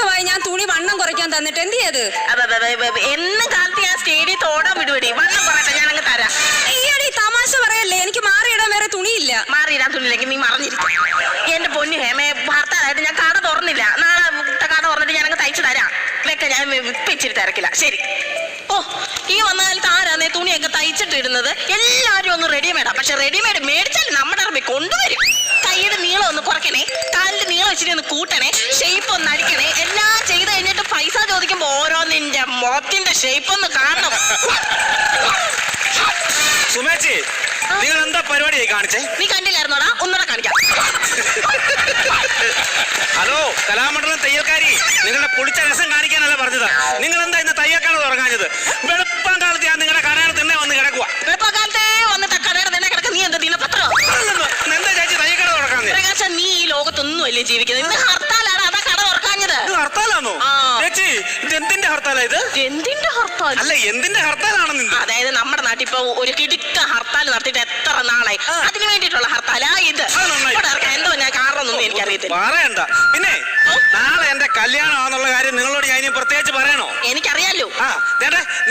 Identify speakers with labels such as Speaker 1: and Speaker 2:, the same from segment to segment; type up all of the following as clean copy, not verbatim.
Speaker 1: ദിവസമായി ഞാൻ തുണി വണ്ണം കുറയ്ക്കാൻ തന്നിട്ട് എന്ത് ചെയ്ത്?
Speaker 2: എന്ന് കാലത്ത് ഞാൻ സ്റ്റേഡിയത്തിൽ ഓടാൻ വിടുപടി. വണ്ണം കുറയട്ടെ, ഞാൻ അങ്ങ് തരാം.
Speaker 1: ഈയടി തമാശ പറയല്ലേ, എനിക്ക് മാറിയിടാൻ വേറെ തുണിയില്ല.
Speaker 2: മാറിയിടാൻ തുണിയില്ലെങ്കിൽ നീ മറഞ്ഞിരിക്കും. എന്റെ പൊന്നു ഹേമേ, ഭർത്താവായിട്ട് ഞാൻ കട തുറന്നില്ല. നാളെ കട തുറന്നിട്ട് ഞാൻ അങ്ങ് തയ്ച്ചു തരാം. ഇതൊക്കെ ഞാൻ ഇച്ചിരി തിരക്കില്ല. ശരി. ഓ, ഈ വന്ന കാലത്ത് ആരാന്നേ തുണിയൊക്കെ തയ്ച്ചിട്ടിടുന്നത്? എല്ലാവരും ഒന്ന് റെഡിമെയ്ഡാ. പക്ഷെ റെഡിമെയ്ഡ് മേടിച്ചാലും നമ്മുടെ അറിവ് കൊണ്ടുവരും. കൈയുടെ നീളം ഒന്ന് കുറയ്ക്കണേ, കാലിന്റെ നീളം ഇച്ചിരി ഒന്ന് കൂട്ടണേ, ഷേപ്പ് ഒന്ന് അടിക്കണേ. എല്ലാം ചെയ്ത് കഴിഞ്ഞിട്ട് പൈസ ചോദിക്കുമ്പോ ഓരോന്നിന്റെ മുഖത്തിന്റെ ഷേപ്പ് ഒന്ന് കാണണം.
Speaker 3: സുമേച്ചി, നിങ്ങൾ എന്താ പരിപാടിയായി കാണിച്ചേ?
Speaker 2: നീ കണ്ടില്ലായിരുന്നോടാ? ഒന്നുകൂടെ കാണിക്കാം.
Speaker 3: ഹലോ കലാമണ്ഡലം തയ്യൽക്കാരി, നിങ്ങളുടെ പൊളിച്ച രസം കാണിക്കാനല്ല പറഞ്ഞത്. നിങ്ങൾ എന്താ ഇന്ന് തയ്യൽക്കാണ് തുടങ്ങാഞ്ഞത്? വെളുപ്പം കാലത്ത് ഞാൻ നിങ്ങളുടെ കടയിൽ തന്നെ വന്ന് കിടക്കുക.
Speaker 2: വെളുപ്പം കാലത്തെ വന്നിട്ട് കടയുടെ തന്നെ കിടക്കുക. നീ എന്താ ദിനപത്രം?
Speaker 3: എന്താ ചേച്ചി തയ്യൽക്കട തുറക്കാഞ്ഞത്?
Speaker 2: പ്രകാശം, നീ ഈ ലോകത്തൊന്നും അല്ലേ ജീവിക്കുന്നത്? ഇന്ന് ഹർത്താലാണ്, അതാ കട തുറക്കാഞ്ഞത്.
Speaker 3: ഹർത്താലാണോ ചേച്ചി? ഇത് എന്തിന്റെ ഹർത്താലാ ഇത്?
Speaker 2: എന്തിന്റെ ഹർത്താൽ?
Speaker 3: അല്ല, എന്തിന്റെ ഹർത്താലാണെന്ന്?
Speaker 2: അതായത് നമ്മുടെ നാട്ടിൽ ഇപ്പൊ ഒരു കിടുക്ക ഹർത്താൽ നടത്തിയിട്ട് എത്ര നാളായി? അതിന് വേണ്ടിയിട്ടുള്ള ഹർത്താലാ ഇത്. എന്തോ ഞാൻ കാരണമൊന്നും എനിക്കറിയത്തില്ല.
Speaker 3: പറയണ്ട. പിന്നെ നാളെ എന്റെ കല്യാണമാണെന്നുള്ള കാര്യം നിങ്ങളോട് ഞാൻ ഇനി പ്രത്യേകിച്ച് പറയണോ?
Speaker 2: എനിക്കറിയാലോ.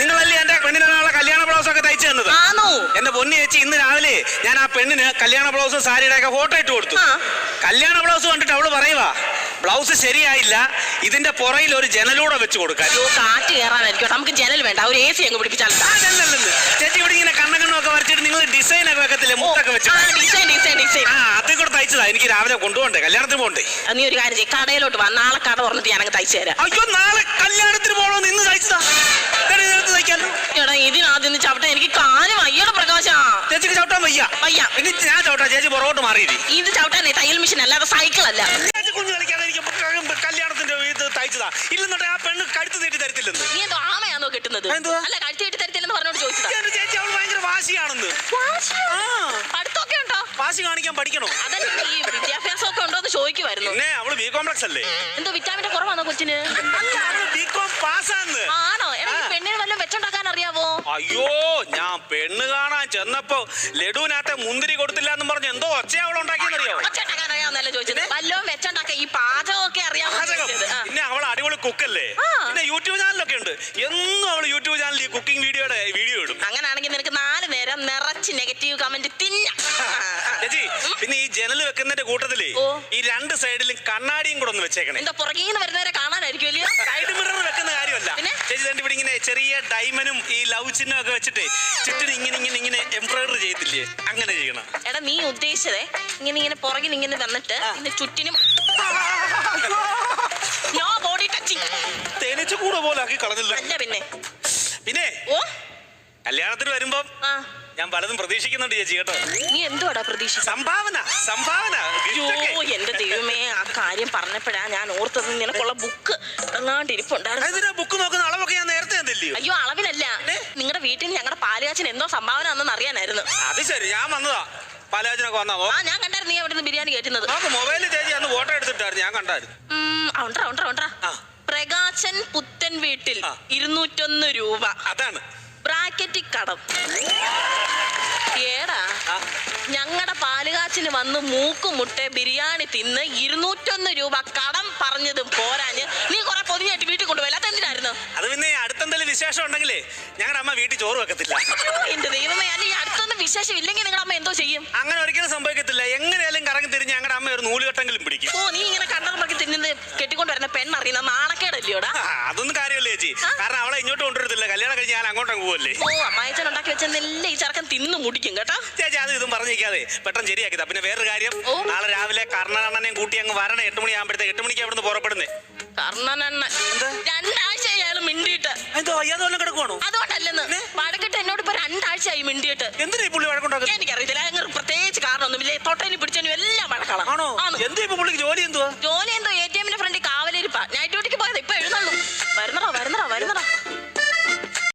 Speaker 3: നിങ്ങളല്ലേ എന്റെ പെണ്ണിനുള്ള കല്യാണ ബ്ലൗസ് ഒക്കെ തയ്ച്ചു തന്നത്?
Speaker 2: ആണോ?
Speaker 3: എന്റെ പൊന്നി ചേച്ചി, ഇന്ന് രാവിലെ ഞാൻ ആ പെണ്ണിന് കല്യാണ ബ്ലൗസും സാരിയുടെ ഒക്കെ ഫോട്ടോ ഇട്ട് കൊടുത്തു. കല്യാണ ബ്ലൗസ് കണ്ടിട്ട് അവള് പറയുവാ, ബ്ലൗസ് ശരിയായില്ല, ഇതിന്റെ പുറയിൽ ഒരു ജനലൂടെ വെച്ച് കൊടുക്കാൻ.
Speaker 2: കാറ്റ് കയറാനായിരിക്കും. നമുക്ക് ജനൽ വേണ്ട, ഒരു AC അങ്ങ് പിടിപ്പിച്ചാൽ.
Speaker 3: ചേച്ചി ഇവിടെ ഇങ്ങനെ കണ്ണൊക്കെ വരച്ചിട്ട് നിങ്ങൾ ഡിസൈൻ ഒക്കെ വെക്കത്തില്ലേ? മുട്ടൊക്കെ വെച്ച് അതിൽ കൂടെ തയ്ച്ചതാ. എനിക്ക് രാവിലെ കൊണ്ടുപോകണ്ടേ, കല്യാണത്തിന് പോകണ്ടേ?
Speaker 2: നീ ഒരു കാര്യം ചെയ്യ്, കടയിലോട്ട് വാ. നാളെ കട തുറന്നിട്ട് ഞാനങ്ങ് തയ്ച്ചു തരാം.
Speaker 3: അയ്യോ, നാളെ കല്യാണത്തിന് പോകണോ? ഇന്ന് തയ്ച്ചതാ.
Speaker 2: എടാ, ഇതിനാദ്യം ചവിട്ടാൻ എനിക്ക് കാല് വയ്യട പ്രകാശ.
Speaker 3: ചേച്ചിക്ക് ചവിട്ടാൻ വയ്യ? വയ്യ. ഇനി ഞാൻ ചവിട്ടാ, ചേച്ചി പുറകോട്ട് മാറിയില്ലേ?
Speaker 2: ഇത് ചവിട്ടാനേ തയ്യൽ മെഷീൻ അല്ലാതെ സൈക്കിൾ അല്ല.
Speaker 3: കുഞ്ഞു കളിക്കാതെ കല്യാണത്തിന്റെ ഇത് തയ്ച്ചതാ. ഇല്ലെന്നോട്ടെ ആ പെണ്ണ് കഴുത്ത് നീട്ടി തരത്തില്ലെന്ന്.
Speaker 2: നീ എന്തോ ആമയാണോ കെട്ടുന്നത്? അല്ല, കഴുത്ത് നീട്ടി തരത്തില്ലെന്ന് പറഞ്ഞോട് ചോദിച്ചതാ.
Speaker 3: ചേച്ചി അവള് ഭയങ്കര വാശിയാണെന്ന്.
Speaker 2: അടുത്തൊക്കെ ഉണ്ടോ?
Speaker 3: വാശി കാണിക്കാൻ പഠിക്കണോ?
Speaker 2: അതല്ല, ഈ വിദ്യാഭ്യാസം ഒക്കെ ഉണ്ടോ എന്ന് ചോദിക്കുമായിരുന്നു.
Speaker 3: പിന്നെ അവള് ബി കോംപ്ലക്സ് അല്ലേ?
Speaker 2: എന്തോ വിറ്റാമിന്റെ കുറവാണോ കൊച്ചിന്?
Speaker 3: ബികോം പാസ്സാന്ന്.
Speaker 2: ആണോ? പെണ്ണിന് വല്ലതും വെച്ചുണ്ടാക്കാൻ അറിയാവോ?
Speaker 3: അയ്യോ, ഞാൻ പെണ്ണ് കാണാൻ ചെന്നപ്പോ ലഡുവിനകത്തെ മുന്തിരി കൊടുത്തില്ല എന്ന് പറഞ്ഞ് എന്തോ ഒച്ച അവളുണ്ടാക്കിയെന്നറിയാവോ?
Speaker 2: വെച്ചുണ്ടാക്കാൻ അറിയാവുന്നല്ലേ ചോദിച്ചത്? വല്ലതും വെച്ചുണ്ടാക്കാൻ ഈ പാചകമൊക്കെ അറിയാമോ?
Speaker 3: പിന്നെ അവൾ അടിപൊളി കുക്കല്ലേ. പിന്നെ യൂട്യൂബ് ചാനലൊക്കെ ഉണ്ട്. എന്നും അവള് യൂട്യൂബ് ചാനലിൽ ഈ കുക്കിംഗ് വീഡിയോ ഇടും.
Speaker 2: അങ്ങനാണെങ്കിൽ നിനക്ക് 4 നേരം നിറച്ച് നെഗറ്റീവ് കമന്റ് തിന്നാം.
Speaker 3: ചേച്ചി, പിന്നെ ഈ ജനൽ വെക്കുന്നതിന്റെ കൂട്ടത്തില് ഈ 2 സൈഡിലും കണ്ണാടിയും കൂടെ ഒന്ന് വെച്ചേക്കണേ.
Speaker 2: എന്താ പുറകേന്ന് വരുന്നവരെ കാണാനായിരിക്കും?
Speaker 3: സൈഡ് മിറർ വെക്കുന്ന കാര്യമല്ല ചേച്ചി. തന്നെ ഇവിടെ ഇങ്ങനെ ചെറിയ ഡയമനും ഈ ലവ് ചിഹ്നം ഒക്കെ വെച്ചിട്ട് ചുറ്റിന് ഇങ്ങനെ എംബ്രോയിഡറി ചെയ്തില്ലേ, അങ്ങനെ ചെയ്യണം.
Speaker 2: എടാ, നീ ഉദ്ദേശിച്ചതേ ഇങ്ങനെ പുറകിൽ ഇങ്ങനെ തന്നിട്ട് ഇതിന്റെ ചുറ്റിനും നോ ബോഡി ടച്ചിങ്
Speaker 3: തേനീച്ച കൂടെ പോലെ ആക്കി കളഞ്ഞില്ല.
Speaker 2: അല്ല
Speaker 3: പിന്നെ കല്യാണത്തിന് വരുമ്പം ഞാൻ പലതും പ്രതീക്ഷിക്കുന്നുണ്ട് ചേച്ചി, കേട്ടോ.
Speaker 2: നീ എന്തുവാടാ പ്രതീക്ഷിച്ചത്?
Speaker 3: സംഭാവന.
Speaker 2: അയ്യോ, എന്റെ ദൈവമേ, ആ കാര്യം പറഞ്ഞപ്പോഴാ ഞാൻ ഓർത്തത്. നിനക്കുള്ള ബുക്ക് എങ്ങാണ്ട് ഇരിപ്പുണ്ടായിരുന്നു.
Speaker 3: ബുക്ക് നോക്കുന്ന അളവൊക്കെ ഞാൻ നേരത്തെ എന്തല്ലോ.
Speaker 2: അയ്യോ, അളവിനല്ല, നിങ്ങളുടെ വീട്ടിൽ ഞങ്ങളുടെ പാലുകാച്ചൻ എന്തോ സംഭാവന ആണെന്ന് അറിയാനായിരുന്നു.
Speaker 3: അത് ശരി, ഞാൻ വന്നതാ. പാലാജനൊക്കെ വന്നോ?
Speaker 2: ഞാൻ കണ്ടായിരുന്നു നീ അവിടെ നിന്ന് ബിരിയാണി കയറ്റുന്നത്.
Speaker 3: മൊബൈലിൽ ചേച്ചി അന്ന് ഫോട്ടോ എടുത്തിട്ടായിരുന്നു, ഞാൻ കണ്ടായിരുന്നു.
Speaker 2: പ്രകാശൻ പുത്തൻ വീട്ടിൽ 201 രൂപ.
Speaker 3: അതാണ്
Speaker 2: ബ്രാക്കറ്റിൽ കടം. ഏടാ, ഞങ്ങളുടെ പാലുകാച്ചിന് വന്ന് മൂക്കുമുട്ടെ ബിരിയാണി തിന്ന് 201 രൂപ കടം പറഞ്ഞതും പോരാഞ്ഞ് നീ കുറെ പൊതിഞ്ഞായിട്ട് വീട്ടിൽ കൊണ്ടുപോയി. അതെന്തിനായിരുന്നു?
Speaker 3: അത് പിന്നെ അടുത്തെന്തെങ്കിലും വിശേഷം ഉണ്ടെങ്കിലേ ഞങ്ങളുടെ അമ്മ വീട്ടിൽ ചോറ് വെക്കത്തില്ല.
Speaker 2: എന്റെ ദൈവമേ, അല്ല ഈ അടുത്തൊന്നും വിശേഷം ഇല്ലെങ്കിൽ നിങ്ങളുടെ അമ്മ എന്തോ ചെയ്യും?
Speaker 3: അങ്ങനെ ഒരിക്കലും സംഭവിക്കത്തില്ല. എങ്ങനെയാലും കറങ്ങി തിരിഞ്ഞ് ഞങ്ങളുടെ അമ്മ ഒരു നൂലുകെട്ടെങ്കിലും പിടിക്കും.
Speaker 2: നീ ഇങ്ങനെ കണ്ണറമ്പി തിന്നുന്നത് കെട്ടിക്കൊണ്ട് വരുന്ന പെണ്ണറിയുന്ന നാണക്കേടല്ലോടാ?
Speaker 3: അതൊന്നും കാര്യമല്ലേ ചേച്ചി, കാരണം അവളെ ഇങ്ങോട്ട് കൊണ്ടുവരത്തില്ല. കല്യാണം കഴിഞ്ഞ് ഞാൻ അങ്ങോട്ട് പോവല്ലേ.
Speaker 2: അമ്മായച്ചൻ ഉണ്ടാക്കി വെച്ചെന്നല്ലേ ഈ ചെറുക്കൻ തിന്നു മുടിക്കും കേട്ടോ.
Speaker 3: ചേച്ചി, അത് ഇതും പറഞ്ഞിരിക്കാതെ പെട്ടെന്ന് ശരിയാക്കിതാ. പിന്നെ വേറൊരു കാര്യം, നാളെ രാവിലെ കർണനെയും കൂട്ടി അങ്ങ് വരണേ. 8 മണിയാകുമ്പോഴത്തേക്ക്. 8 മണിക്ക് അവിടുന്ന് പുറപ്പെടുന്നേ.
Speaker 2: കർണനെണ്ണ 2 ആഴ്ചയായി മിണ്ടിയിട്ട്.
Speaker 3: കിടക്കുവാണോ?
Speaker 2: അതുകൊണ്ടല്ലെന്ന് വഴക്കിട്ട് എന്നോട് ഇപ്പൊ 2 ആഴ്ചയായി മിണ്ടിയിട്ട്.
Speaker 3: എന്തിനാ പുള്ളി വഴക്കുണ്ടാക്കുന്നത്?
Speaker 2: എനിക്കറിയത്തില്ല. പ്രത്യേകിച്ച് കാരണമൊന്നുമില്ലേ. തൊട്ടേനും പിടിച്ചേനും എല്ലാം വഴക്കളാണോ?
Speaker 3: ജോലി എന്തുവാ?
Speaker 2: ജോലി